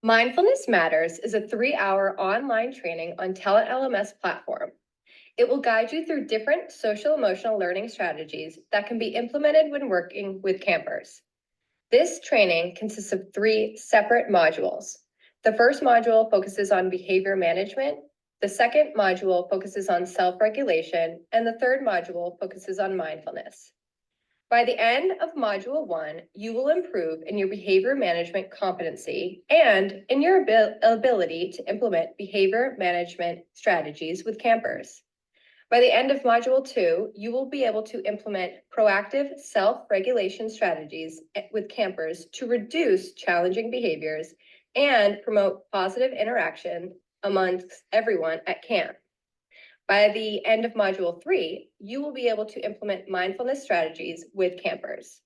Mindfulness Matters is a 3-hour online training on Talent LMS platform. It will guide you through different social emotional learning strategies that can be implemented when working with campers. This training consists of 3 separate modules. The first module focuses on behavior management, the second module focuses on self-regulation, and the third module focuses on mindfulness. By the end of Module 1, you will improve in your behavior management competency and in your ability to implement behavior management strategies with campers. By the end of Module 2, you will be able to implement proactive self-regulation strategies with campers to reduce challenging behaviors and promote positive interaction amongst everyone at camp. By the end of Module 3, you will be able to implement mindfulness strategies with campers.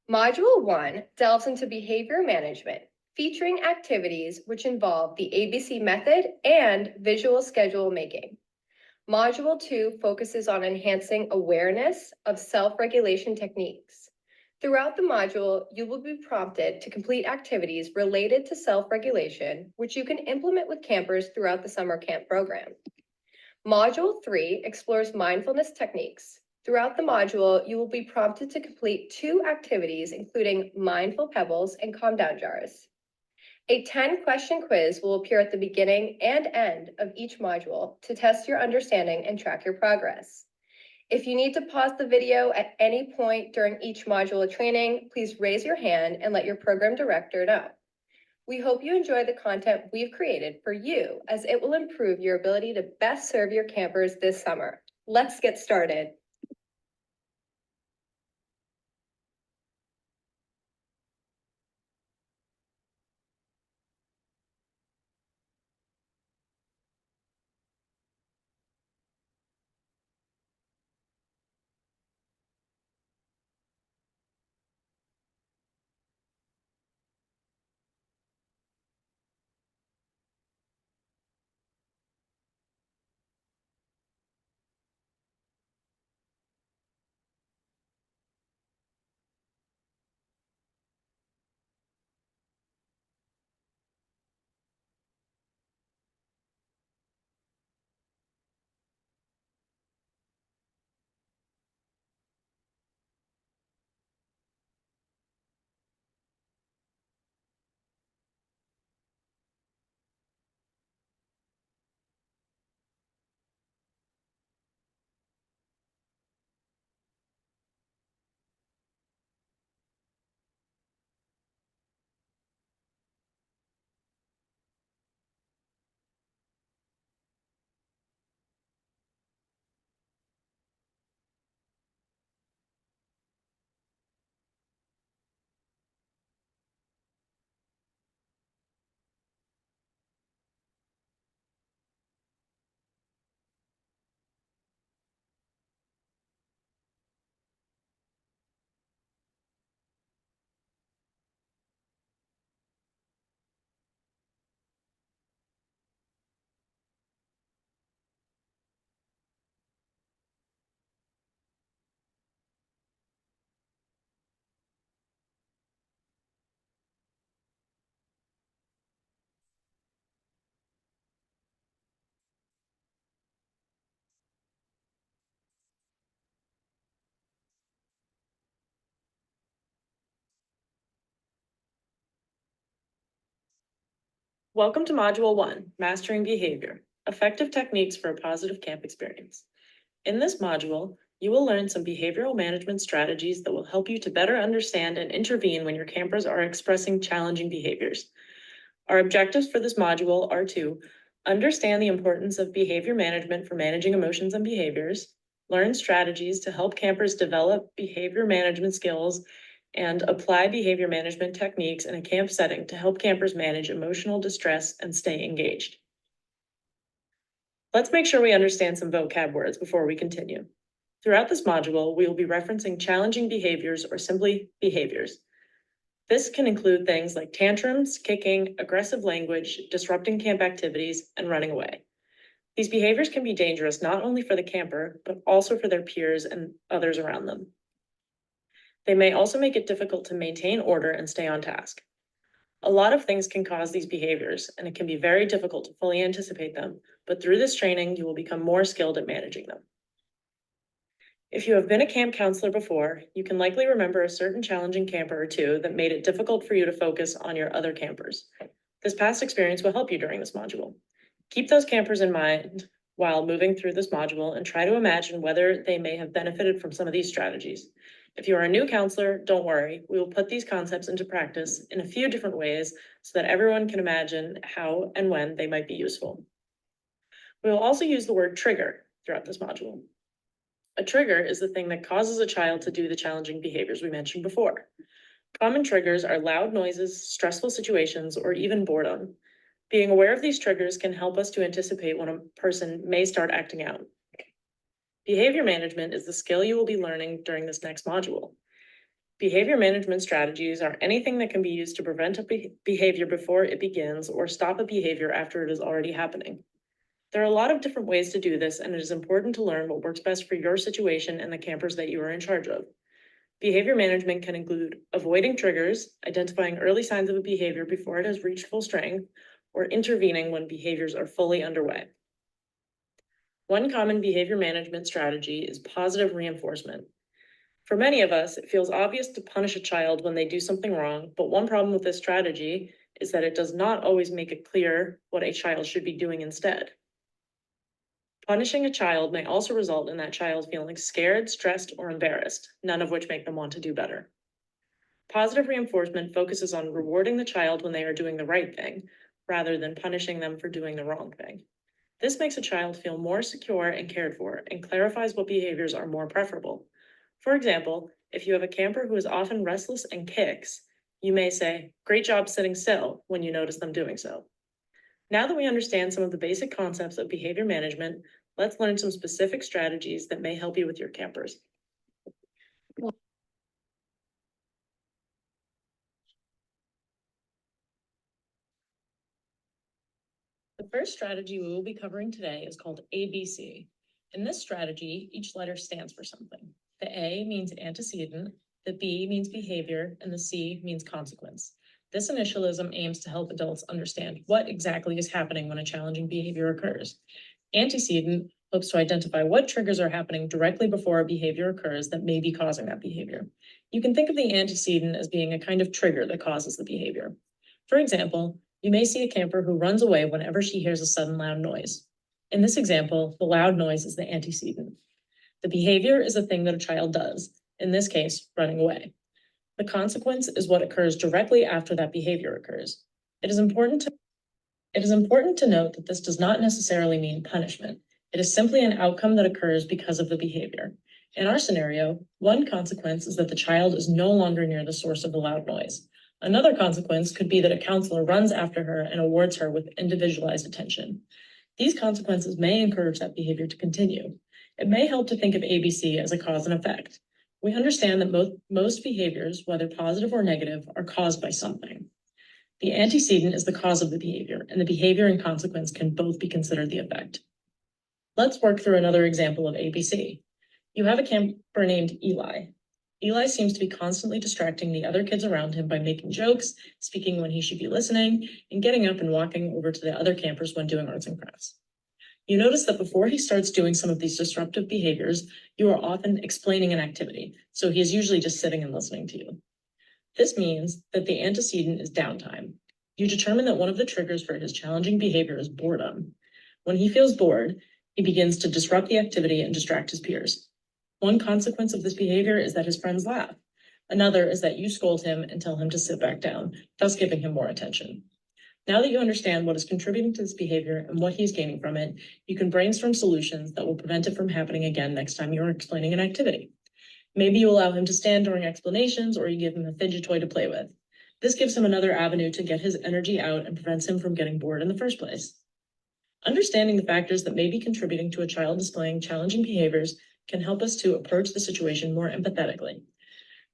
Module 1 delves into behavior management, featuring activities which involve the ABC method and visual schedule making. Module 2 focuses on enhancing awareness of self-regulation techniques. Throughout the module, you will be prompted to complete activities related to self-regulation, which you can implement with campers throughout the summer camp program. Module 3 explores mindfulness techniques. Throughout the module, you will be prompted to complete 2 activities, including mindful pebbles and calm down jars. A 10-question quiz will appear at the beginning and end of each module to test your understanding and track your progress. If you need to pause the video at any point during each module of training, please raise your hand and let your program director know. We hope you enjoy the content we've created for you, as it will improve your ability to best serve your campers this summer. Let's get started. Welcome to Module 1, Mastering Behavior, Effective Techniques for a Positive Camp Experience. In this module, you will learn some behavioral management strategies that will help you to better understand and intervene when your campers are expressing challenging behaviors. Our objectives for this module are to understand the importance of behavior management for managing emotions and behaviors, learn strategies to help campers develop behavior management skills, and apply behavior management techniques in a camp setting to help campers manage emotional distress and stay engaged. Let's make sure we understand some vocab words before we continue. Throughout this module, we will be referencing challenging behaviors or simply behaviors. This can include things like tantrums, kicking, aggressive language, disrupting camp activities, and running away. These behaviors can be dangerous not only for the camper, but also for their peers and others around them. They may also make it difficult to maintain order and stay on task. A lot of things can cause these behaviors, and it can be very difficult to fully anticipate them, but through this training, you will become more skilled at managing them. If you have been a camp counselor before, you can likely remember a certain challenging camper or two that made it difficult for you to focus on your other campers. This past experience will help you during this module. Keep those campers in mind while moving through this module and try to imagine whether they may have benefited from some of these strategies. If you are a new counselor, don't worry. We will put these concepts into practice in a few different ways so that everyone can imagine how and when they might be useful. We will also use the word trigger throughout this module. A trigger is the thing that causes a child to do the challenging behaviors we mentioned before. Common triggers are loud noises, stressful situations, or even boredom. Being aware of these triggers can help us to anticipate when a person may start acting out. Behavior management is the skill you will be learning during this next module. Behavior management strategies are anything that can be used to prevent a behavior before it begins or stop a behavior after it is already happening. There are a lot of different ways to do this, and it is important to learn what works best for your situation and the campers that you are in charge of. Behavior management can include avoiding triggers, identifying early signs of a behavior before it has reached full strength, or intervening when behaviors are fully underway. One common behavior management strategy is positive reinforcement. For many of us, it feels obvious to punish a child when they do something wrong, but one problem with this strategy is that it does not always make it clear what a child should be doing instead. Punishing a child may also result in that child feeling scared, stressed, or embarrassed, none of which make them want to do better. Positive reinforcement focuses on rewarding the child when they are doing the right thing, rather than punishing them for doing the wrong thing. This makes a child feel more secure and cared for, and clarifies what behaviors are more preferable. For example, if you have a camper who is often restless and kicks, you may say, "Great job sitting still," when you notice them doing so. Now that we understand some of the basic concepts of behavior management, let's learn some specific strategies that may help you with your campers. The first strategy we will be covering today is called ABC. In this strategy, each letter stands for something. The A means antecedent, the B means behavior, and the C means consequence. This initialism aims to help adults understand what exactly is happening when a challenging behavior occurs. Antecedent hopes to identify what triggers are happening directly before a behavior occurs that may be causing that behavior. You can think of the antecedent as being a kind of trigger that causes the behavior. For example, you may see a camper who runs away whenever she hears a sudden loud noise. In this example, the loud noise is the antecedent. The behavior is the thing that a child does, in this case, running away. The consequence is what occurs directly after that behavior occurs. It is important to note that this does not necessarily mean punishment. It is simply an outcome that occurs because of the behavior. In our scenario, one consequence is that the child is no longer near the source of the loud noise. Another consequence could be that a counselor runs after her and awards her with individualized attention. These consequences may encourage that behavior to continue. It may help to think of ABC as a cause and effect. We understand that most behaviors, whether positive or negative, are caused by something. The antecedent is the cause of the behavior, and the behavior and consequence can both be considered the effect. Let's work through another example of ABC. You have a camper named Eli. Eli seems to be constantly distracting the other kids around him by making jokes, speaking when he should be listening, and getting up and walking over to the other campers when doing arts and crafts. You notice that before he starts doing some of these disruptive behaviors, you are often explaining an activity, so he is usually just sitting and listening to you. This means that the antecedent is downtime. You determine that one of the triggers for his challenging behavior is boredom. When he feels bored, he begins to disrupt the activity and distract his peers. One consequence of this behavior is that his friends laugh. Another is that you scold him and tell him to sit back down, thus giving him more attention. Now that you understand what is contributing to this behavior and what he's gaining from it, you can brainstorm solutions that will prevent it from happening again next time you're explaining an activity. Maybe you allow him to stand during explanations, or you give him a fidget toy to play with. This gives him another avenue to get his energy out and prevents him from getting bored in the first place. Understanding the factors that may be contributing to a child displaying challenging behaviors can help us to approach the situation more empathetically.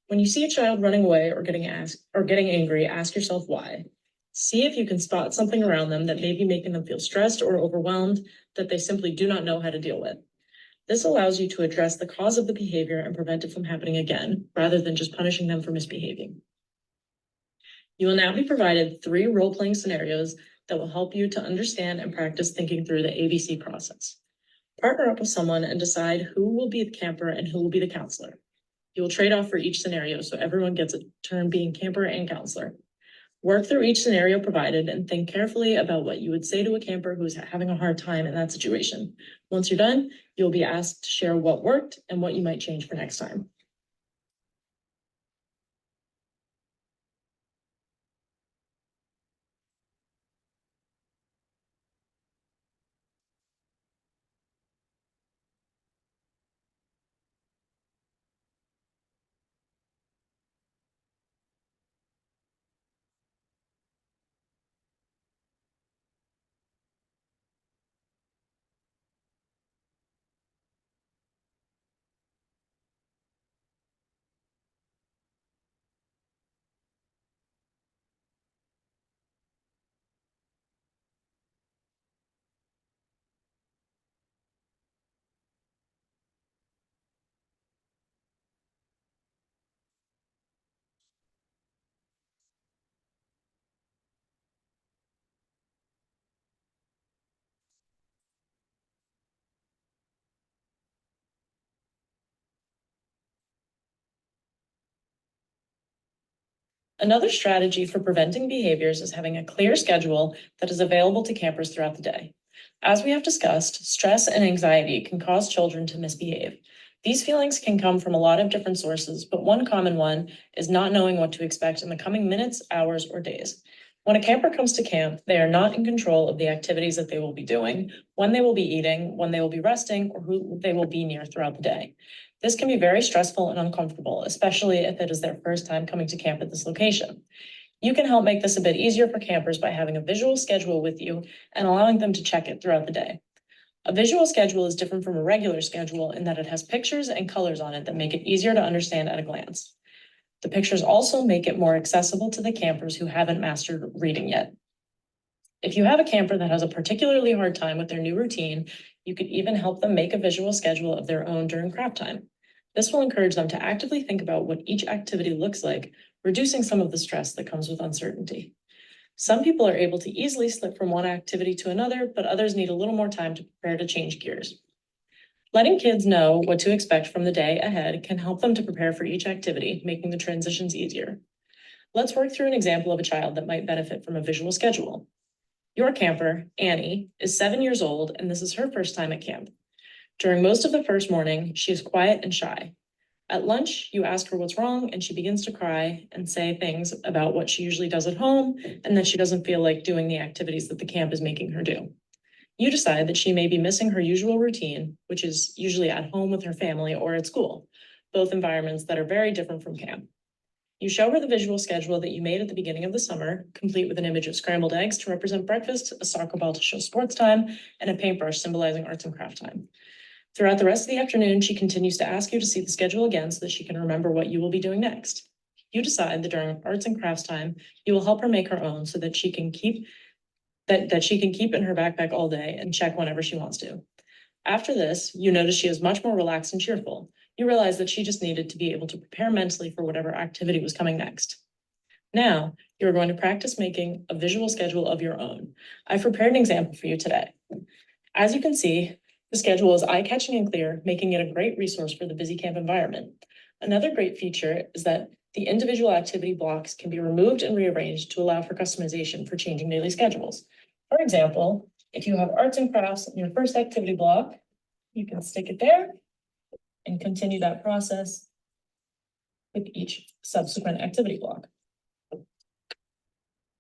When you see a child running away or getting angry, ask yourself why. See if you can spot something around them that may be making them feel stressed or overwhelmed that they simply do not know how to deal with. This allows you to address the cause of the behavior and prevent it from happening again, rather than just punishing them for misbehaving. You will now be provided 3 role-playing scenarios that will help you to understand and practice thinking through the ABC process. Partner up with someone and decide who will be the camper and who will be the counselor. You will trade off for each scenario so everyone gets a turn being camper and counselor. Work through each scenario provided and think carefully about what you would say to a camper who is having a hard time in that situation. Once you're done, you'll be asked to share what worked and what you might change for next time. Another strategy for preventing behaviors is having a clear schedule that is available to campers throughout the day. As we have discussed, stress and anxiety can cause children to misbehave. These feelings can come from a lot of different sources, but one common one is not knowing what to expect in the coming minutes, hours, or days. When a camper comes to camp, they are not in control of the activities that they will be doing, when they will be eating, when they will be resting, or who they will be near throughout the day. This can be very stressful and uncomfortable, especially if it is their first time coming to camp at this location. You can help make this a bit easier for campers by having a visual schedule with you and allowing them to check it throughout the day. A visual schedule is different from a regular schedule in that it has pictures and colors on it that make it easier to understand at a glance. The pictures also make it more accessible to the campers who haven't mastered reading yet. If you have a camper that has a particularly hard time with their new routine, you could even help them make a visual schedule of their own during craft time. This will encourage them to actively think about what each activity looks like, reducing some of the stress that comes with uncertainty. Some people are able to easily slip from one activity to another, but others need a little more time to prepare to change gears. Letting kids know what to expect from the day ahead can help them to prepare for each activity, making the transitions easier. Let's work through an example of a child that might benefit from a visual schedule. Your camper, Annie, is 7 years old, and this is her first time at camp. During most of the first morning, she is quiet and shy. At lunch, you ask her what's wrong, and she begins to cry and say things about what she usually does at home and that she doesn't feel like doing the activities that the camp is making her do. You decide that she may be missing her usual routine, which is usually at home with her family or at school, both environments that are very different from camp. You show her the visual schedule that you made at the beginning of the summer, complete with an image of scrambled eggs to represent breakfast, a soccer ball to show sports time, and a paintbrush symbolizing arts and craft time. Throughout the rest of the afternoon, she continues to ask you to see the schedule again so that she can remember what you will be doing next. You decide that during arts and crafts time, you will help her make her own so that she can keep in her backpack all day and check whenever she wants to. After this, you notice she is much more relaxed and cheerful. You realize that she just needed to be able to prepare mentally for whatever activity was coming next. Now, you're going to practice making a visual schedule of your own. I've prepared an example for you today. As you can see, the schedule is eye-catching and clear, making it a great resource for the busy camp environment. Another great feature is that the individual activity blocks can be removed and rearranged to allow for customization for changing daily schedules. For example, if you have arts and crafts in your first activity block, you can stick it there and continue that process with each subsequent activity block.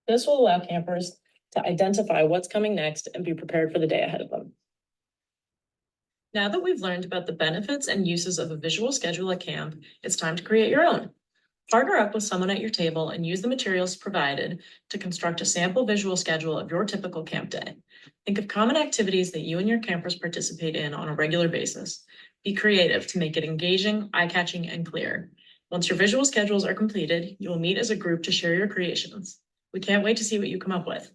This will allow campers to identify what's coming next and be prepared for the day ahead of them. Now that we've learned about the benefits and uses of a visual schedule at camp, it's time to create your own. Partner up with someone at your table and use the materials provided to construct a sample visual schedule of your typical camp day. Think of common activities that you and your campers participate in on a regular basis. Be creative to make it engaging, eye-catching, and clear. Once your visual schedules are completed, you will meet as a group to share your creations. We can't wait to see what you come up with.